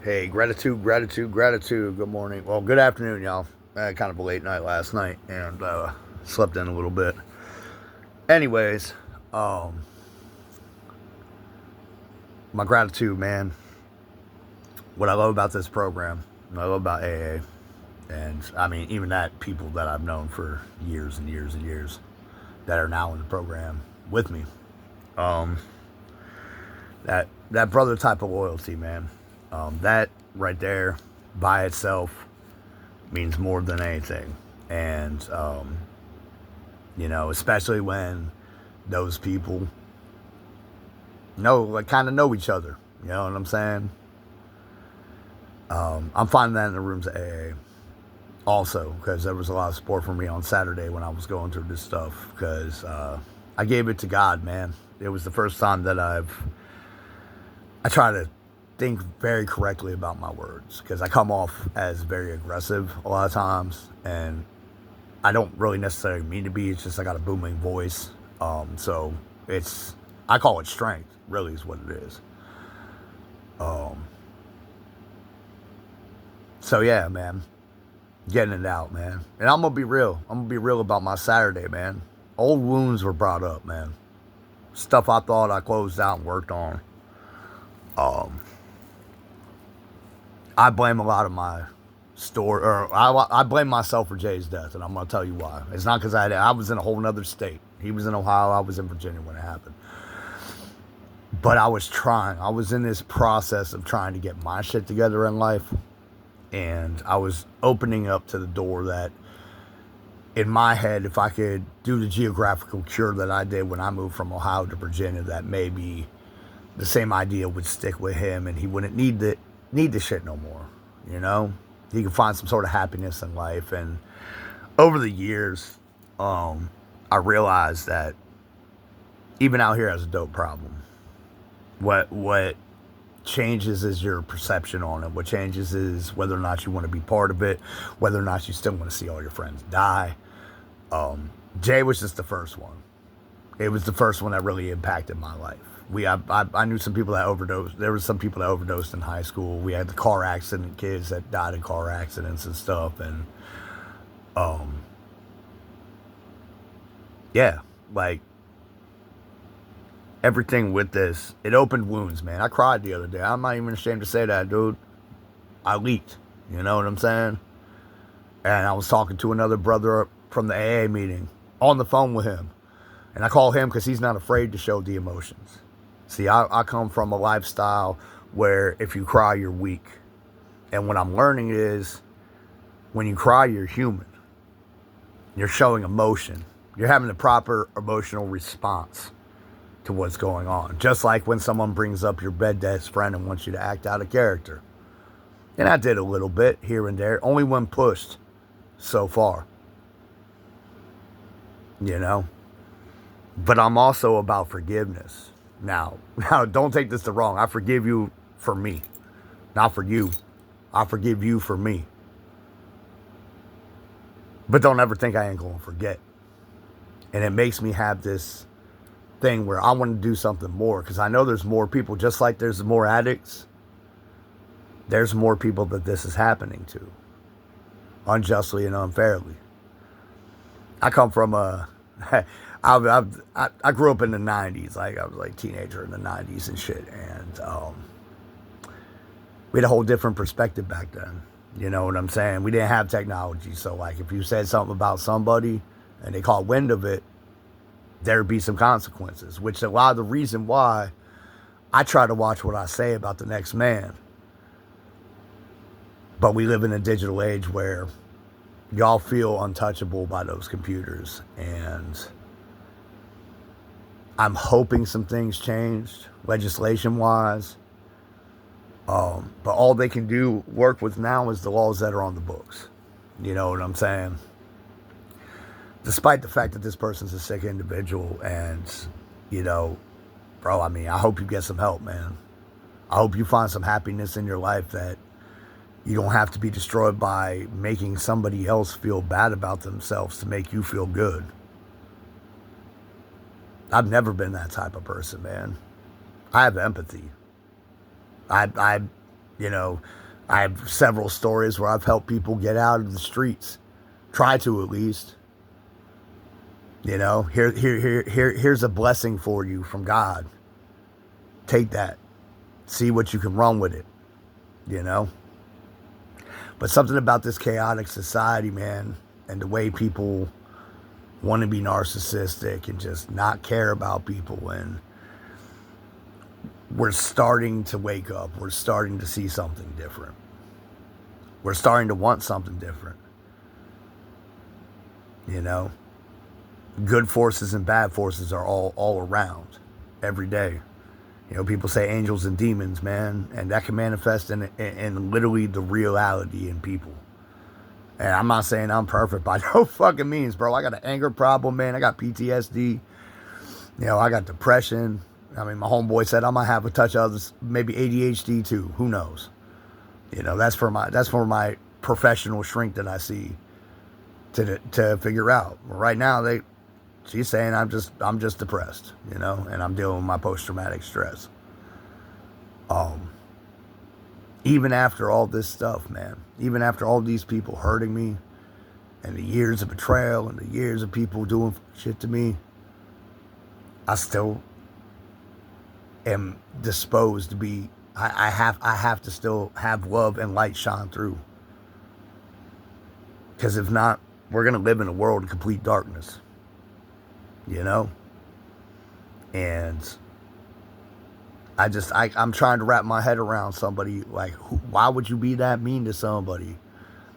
Hey, gratitude, gratitude, gratitude. Good morning. Well, good afternoon, y'all. I had kind of a late night last night and slept in a little bit. Anyways, um, my gratitude, man. What I love about this program, what I love about AA, and I mean, even that, people that I've known for years and years and years that are now in the program with me. Um, that brother type of loyalty, man. That right there by itself means more than anything. And, especially when those people kind of know each other. You know what I'm saying? I'm finding that in the rooms at AA also because there was a lot of support for me on Saturday when I was going through this stuff because I gave it to God, man. It was the first time that I try to think very correctly about my words because I come off as very aggressive a lot of times, and I don't really necessarily mean to be. It's just I got a booming voice, so it's I call it strength. Really, is what it is. Um, so yeah, man, getting it out, man, and I'm gonna be real. I'm gonna be real about my Saturday, man. Old wounds were brought up, man. Stuff I thought I closed out and worked on. Um, I blame a lot of my I blame myself for Jay's death, and I'm gonna tell you why. It's not because I was in a whole other state. He was in Ohio, I was in Virginia when it happened. But I was trying. I was in this process of trying to get my shit together in life, and I was opening up to the door that, in my head, if I could do the geographical cure that I did when I moved from Ohio to Virginia, that maybe the same idea would stick with him, and he wouldn't need the shit no more. You know, he could find some sort of happiness in life. And over the years, I realized that even out here has a dope problem. What changes is your perception on it. What changes is whether or not you want to be part of it, whether or not you still want to see all your friends die. Jay was just the first one. It was the first one that really impacted my life. I knew some people that overdosed. There was some people that overdosed in high school. We had the car accident kids that died in car accidents and stuff. And um, yeah, like everything with this, it opened wounds, man. I cried the other day. I'm not even ashamed to say that, dude. I leaked. You know what I'm saying? And I was talking to another brother from the AA meeting on the phone with him. And I call him because he's not afraid to show the emotions. See, I come from a lifestyle where if you cry, you're weak. And what I'm learning is when you cry, you're human. You're showing emotion. You're having the proper emotional response to what's going on. Just like when someone brings up your best friend and wants you to act out of character. And I did a little bit here and there, only when pushed so far. You know? But I'm also about forgiveness. Now, don't take this the wrong. I forgive you for me, not for you. I forgive you for me. But don't ever think I ain't going to forget. And it makes me have this thing where I want to do something more because I know there's more people, just like there's more addicts. There's more people that this is happening to, unjustly and unfairly. I come from I grew up in the 90s. Like, I was like a teenager in the 90s and shit. And we had a whole different perspective back then. You know what I'm saying? We didn't have technology. So, like, if you said something about somebody and they caught wind of it, there'd be some consequences, which a lot of the reason why I try to watch what I say about the next man. But we live in a digital age where y'all feel untouchable by those computers. And I'm hoping some things changed legislation-wise. But all they can do work with now is the laws that are on the books. You know what I'm saying? Despite the fact that this person's a sick individual and, you know, bro, I mean, I hope you get some help, man. I hope you find some happiness in your life that you don't have to be destroyed by making somebody else feel bad about themselves to make you feel good. I've never been that type of person, man. I have empathy. I You know, I have several stories where I've helped people get out of the streets. Try to, at least. You know, here's a blessing for you from God. Take that. See what you can run with it. You know? But something about this chaotic society, man, and the way people want to be narcissistic and just not care about people, and we're starting to wake up. We're starting to see something different. We're starting to want something different. You know? Good forces and bad forces are all around every day. You know, people say angels and demons, man, and that can manifest in literally the reality in people. And I'm not saying I'm perfect by no fucking means, bro. I got an anger problem, man. I got PTSD. You know, I got depression. I mean, my homeboy said I might have a touch of this, maybe ADHD too. Who knows? You know, that's for my professional shrink that I see to figure out. Right now, she's saying I'm just depressed, you know, and I'm dealing with my post-traumatic stress. Even after all this stuff, man, even after all these people hurting me, and the years of betrayal, and the years of people doing shit to me, I still am disposed to be. I have to still have love and light shine through. Because if not, we're gonna live in a world of complete darkness. You know? And I'm trying to wrap my head around somebody, like, why would you be that mean to somebody?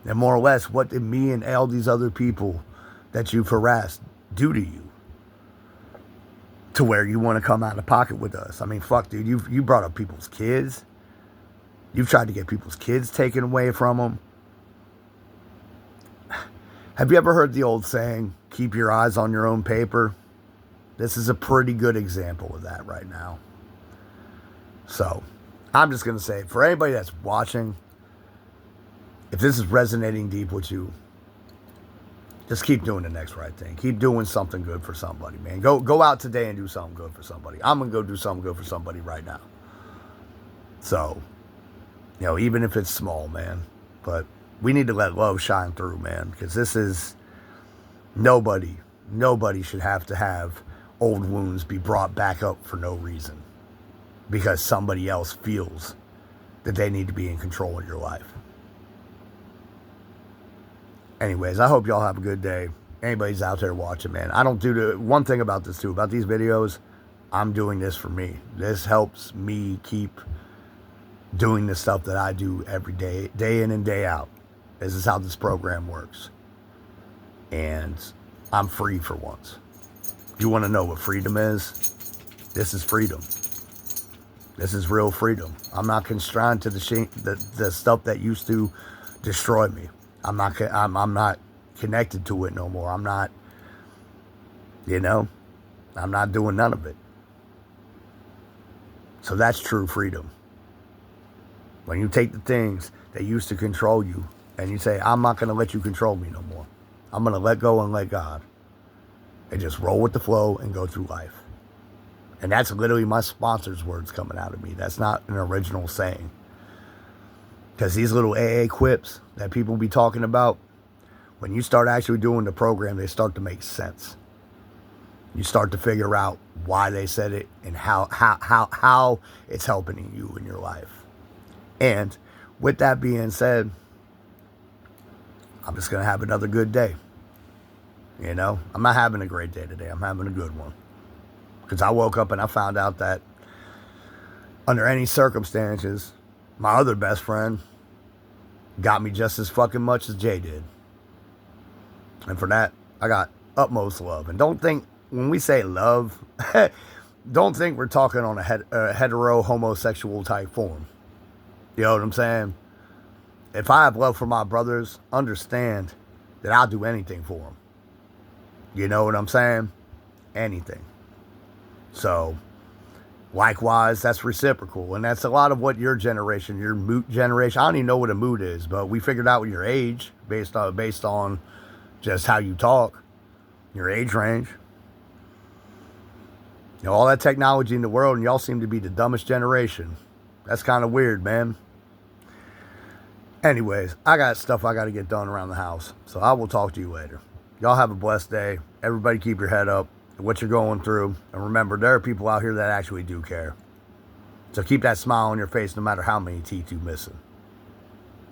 And more or less, what did me and all these other people that you've harassed do to you? To where you want to come out of pocket with us? I mean, fuck, dude, you brought up people's kids. You've tried to get people's kids taken away from them. Have you ever heard the old saying, keep your eyes on your own paper? This is a pretty good example of that right now. So, I'm just going to say, for anybody that's watching, if this is resonating deep with you, just keep doing the next right thing. Keep doing something good for somebody, man. Go out today and do something good for somebody. I'm going to go do something good for somebody right now. So, you know, even if it's small, man. But we need to let love shine through, man. Because this is, nobody should have to have old wounds be brought back up for no reason. Because somebody else feels that they need to be in control of your life. Anyways, I hope y'all have a good day. Anybody's out there watching, man. I don't do one thing about this too, about these videos, I'm doing this for me. This helps me keep doing the stuff that I do every day, day in and day out. This is how this program works. And I'm free for once. If you want to know what freedom is, this is freedom. This is real freedom. I'm not constrained to the stuff that used to destroy me. I'm not connected to it no more. I'm not, you know, I'm not doing none of it. So that's true freedom. When you take the things that used to control you and you say, I'm not going to let you control me no more. I'm going to let go and let God. And just roll with the flow and go through life. And that's literally my sponsor's words coming out of me. That's not an original saying. Because these little AA quips that people be talking about, when you start actually doing the program, they start to make sense. You start to figure out why they said it and how it's helping you in your life. And with that being said, I'm just going to have another good day. You know, I'm not having a great day today. I'm having a good one. Because I woke up and I found out that under any circumstances, my other best friend got me just as fucking much as Jay did. And for that, I got utmost love. And don't think, when we say love, don't think we're talking on a hetero homosexual type form. You know what I'm saying? If I have love for my brothers, understand that I'll do anything for them. You know what I'm saying? Anything. So, likewise, that's reciprocal. And that's a lot of what your generation, your moot generation, I don't even know what a moot is, but we figured out your age based on just how you talk, your age range. You know, all that technology in the world, and y'all seem to be the dumbest generation. That's kind of weird, man. Anyways, I got stuff I got to get done around the house. So I will talk to you later. Y'all have a blessed day. Everybody keep your head up, what you're going through. And remember, there are people out here that actually do care. So keep that smile on your face no matter how many teeth you're missing.